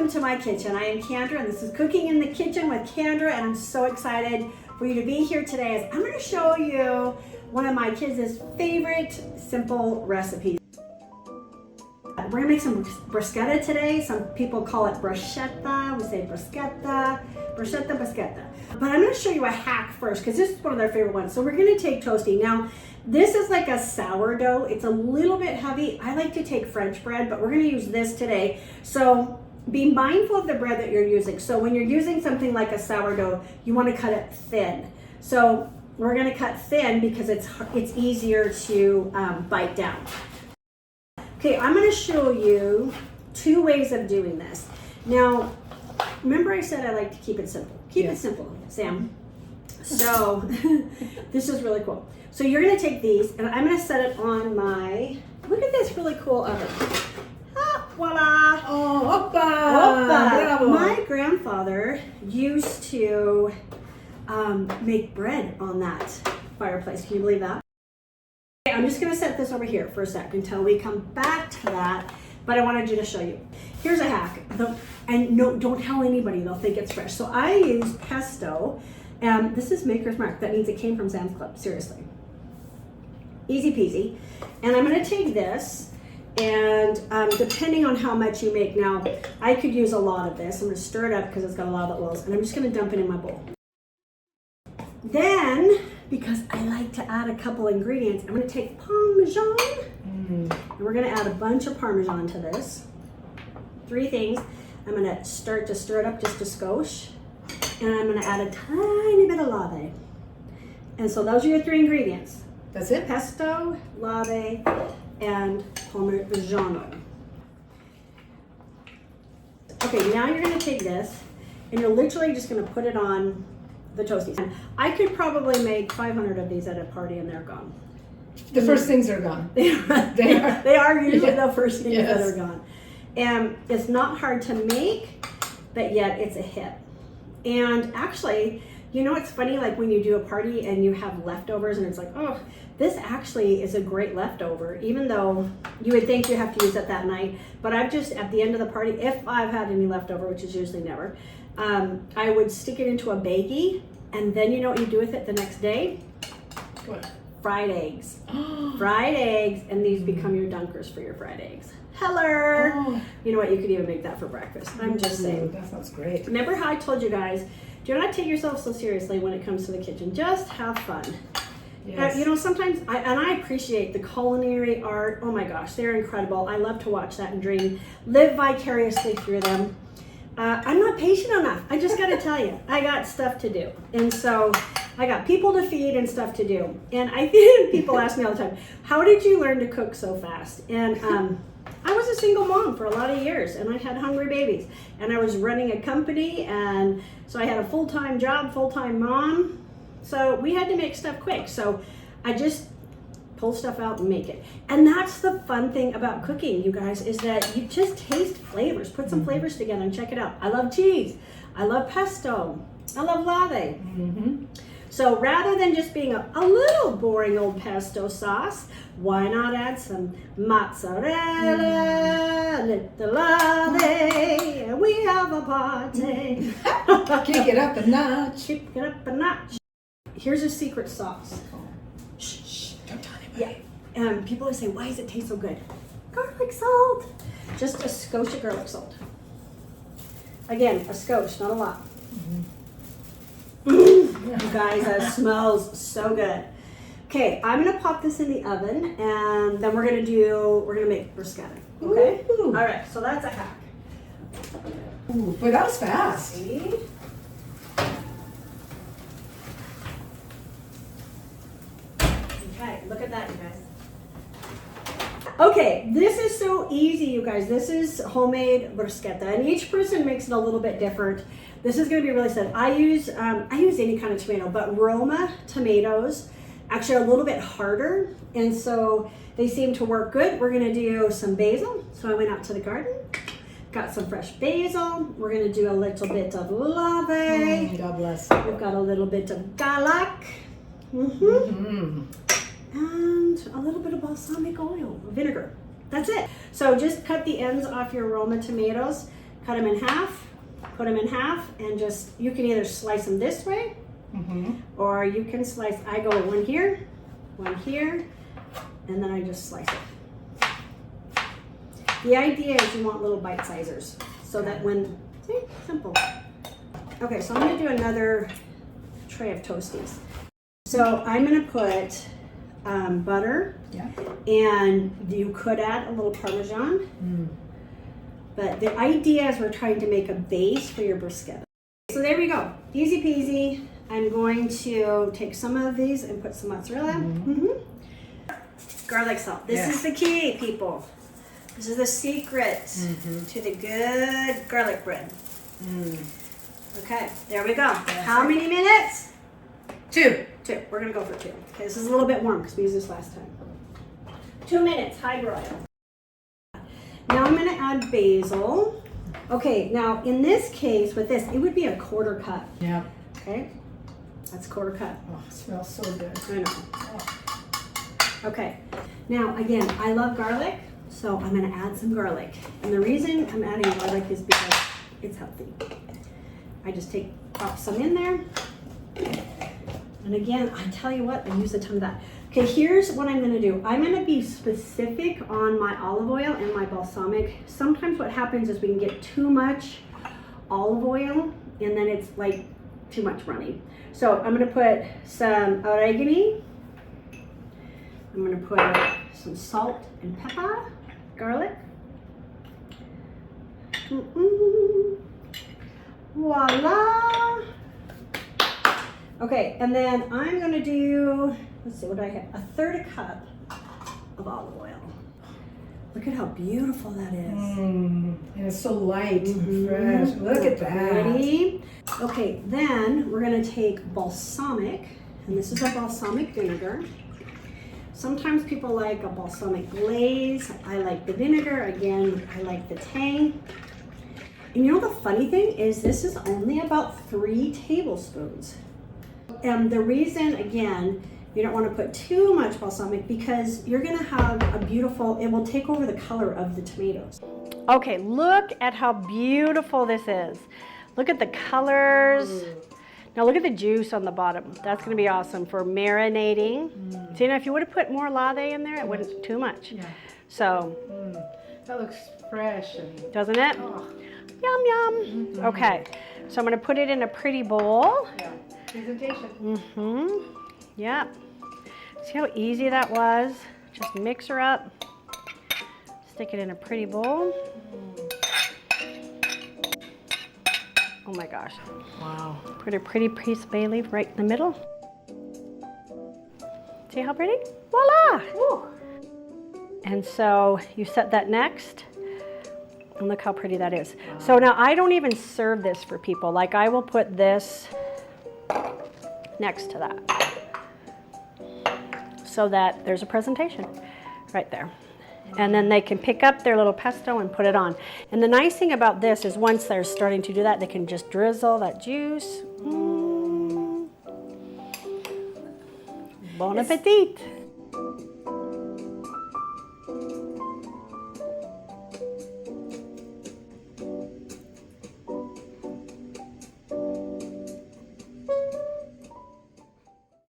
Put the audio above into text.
welcome to my kitchen. I am Candra and this is Cooking in the Kitchen with Candra, and I'm so excited for you to be here today as I'm going to show you one of my kids' favorite simple recipes. We're going to make some bruschetta today. Some people call it bruschetta. We say bruschetta, bruschetta. But I'm going to show you a hack first because this is one of their favorite ones. So we're going to take toasty. Now, this is like a sourdough. It's a little bit heavy. I like to take French bread, but we're going to use this today. So be mindful of the bread that you're using. So when you're using something like a sourdough, you want to cut it thin. So we're going to cut thin because it's easier to bite down. Okay, I'm going to show you two ways of doing this. Now, remember I said I like to keep it simple. Keep it simple, Sam. So this is really cool. So you're going to take these and I'm going to set it on my, look at this really cool oven. Ah, voila. Oh, oppa. My grandfather used to make bread on that fireplace. Can you believe that? Okay, I'm just going to set this over here for a sec until we come back to that. But I wanted you to show you. Here's a hack. And no, don't tell anybody. They'll think it's fresh. So I use Pesto. And this is Maker's Mark. That means it came from Sam's Club. Seriously. Easy peasy. And I'm going to take this. And depending on how much you make, now I could use a lot of this. I'm going to stir it up because it's got a lot of oils. And I'm just going to dump it in my bowl. Then, because I like to add a couple ingredients, I'm going to take Parmesan. And we're going to add a bunch of Parmesan to this. 3 things. I'm going to start to stir it up just a skosh. And I'm going to add a tiny bit of lave. And so those are your 3 ingredients. That's it? Pesto, lave, and Parmigiano. Okay, now you're going to take this and you're literally just going to put it on the toasties. And I could probably make 500 of these at a party and they're gone. The first things are gone. They are usually the first things that are gone. And it's not hard to make, but yet it's a hit. And actually, you know, it's funny, like when you do a party and you have leftovers and it's like, oh, this actually is a great leftover, even though you would think you have to use it that night. But I've just, at the end of the party, if I've had any leftover, which is usually never, I would stick it into a baggie, and then you know what you do with it the next day? What? Fried eggs. Fried eggs, and these become your dunkers for your fried eggs. Hello. Oh. You know what? You could even make that for breakfast. I'm just saying. That sounds great. Remember how I told you guys, do not take yourself so seriously when it comes to the kitchen. Just have fun. Yes. You know, sometimes, I appreciate the culinary art. Oh my gosh, they're incredible. I love to watch that and live vicariously through them. I'm not patient enough. I just got to tell you, I got stuff to do. And so I got people to feed and stuff to do. And I think people ask me all the time, how did you learn to cook so fast? And I was a single mom for a lot of years, and I had hungry babies. And I was running a company, and so I had a full-time job, full-time mom. So we had to make stuff quick. So I just pull stuff out and make it. And that's the fun thing about cooking, you guys, is that you just taste flavors. Put some flavors together and check it out. I love cheese. I love pesto. I love lave. So rather than just being a little boring old pesto sauce, why not add some mozzarella, little lave, and we have a party. Kick it up a notch. Kick it up a notch. Here's a secret sauce. Shh, don't tell anybody. Yeah. People always say, why does it taste so good? Garlic salt. Just a skosh of garlic salt. Again, a skosh, not a lot. You guys, that smells so good. Okay, I'm gonna pop this in the oven, and then we're gonna make bruschetta. Okay. Ooh. All right. So that's a hack. Ooh, but that was fast. See? Okay, look at that, you guys. Okay, this is so easy, you guys. This is homemade bruschetta, and each person makes it a little bit different. This is going to be really simple. I use any kind of tomato, but Roma tomatoes actually are a little bit harder, and so they seem to work good. We're going to do some basil. So I went out to the garden, got some fresh basil. We're going to do a little bit of lave. God bless. We've got a little bit of garlic. And a little bit of balsamic oil, vinegar. That's it. So just cut the ends off your Roma tomatoes cut them in half, put them in half, and just, you can either slice them this way, or you can slice, I go one here, and then I just slice it. The idea is you want little bite sizers, so that when, see, simple. Okay, so I'm gonna do another tray of toasties. So I'm gonna put butter, and you could add a little Parmesan, but the idea is we're trying to make a base for your bruschetta. So there we go, easy peasy. I'm going to take some of these and put some mozzarella. Garlic salt, this is the key, people. This is the secret to the good garlic bread. Okay, there we go. How many minutes? 2. 2. We're gonna go for 2. Okay, this is a little bit warm because we used this last time. 2 minutes, high broil. Now I'm gonna add basil. Okay, now in this case, with this, it would be a 1/4 cup. Yeah. Okay, that's 1/4 cup. Oh, it smells so good. I know. Okay, now again, I love garlic, so I'm gonna add some garlic. And the reason I'm adding garlic is because it's healthy. I just pop some in there. And again, I tell you what, I use a ton of that. Okay, here's what I'm gonna do. I'm gonna be specific on my olive oil and my balsamic. Sometimes what happens is we can get too much olive oil and then it's like too much running. So I'm gonna put some oregano. I'm gonna put some salt and pepper, garlic. Voila! Okay, and then I'm gonna do, let's see, what do I have? 1/3 cup of olive oil. Look at how beautiful that is. And it's so light and fresh. Look at that. Ready? Okay, then we're gonna take balsamic, and this is a balsamic vinegar. Sometimes people like a balsamic glaze. I like the vinegar. Again, I like the tang. And you know the funny thing is this is only about 3 tablespoons. And the reason, again, you don't want to put too much balsamic because you're going to have a beautiful, it will take over the color of the tomatoes. Okay, look at how beautiful this is. Look at the colors. Now look at the juice on the bottom. That's going to be awesome for marinating. So, you know, if you would have put more latte in there, it wouldn't too much. Yeah. So. That looks fresh. And doesn't it? Oh. Yum, yum. Okay, so I'm going to put it in a pretty bowl. Yeah. Presentation. Yeah. See how easy that was? Just mix her up. Stick it in a pretty bowl. Oh my gosh. Wow. Put a pretty piece of bay leaf right in the middle. See how pretty? Voila! Woo. And so you set that next. And look how pretty that is. Wow. So now I don't even serve this for people. Like I will put this next to that so that there's a presentation right there. And then they can pick up their little pesto and put it on. And the nice thing about this is once they're starting to do that, they can just drizzle that juice. Bon appetit.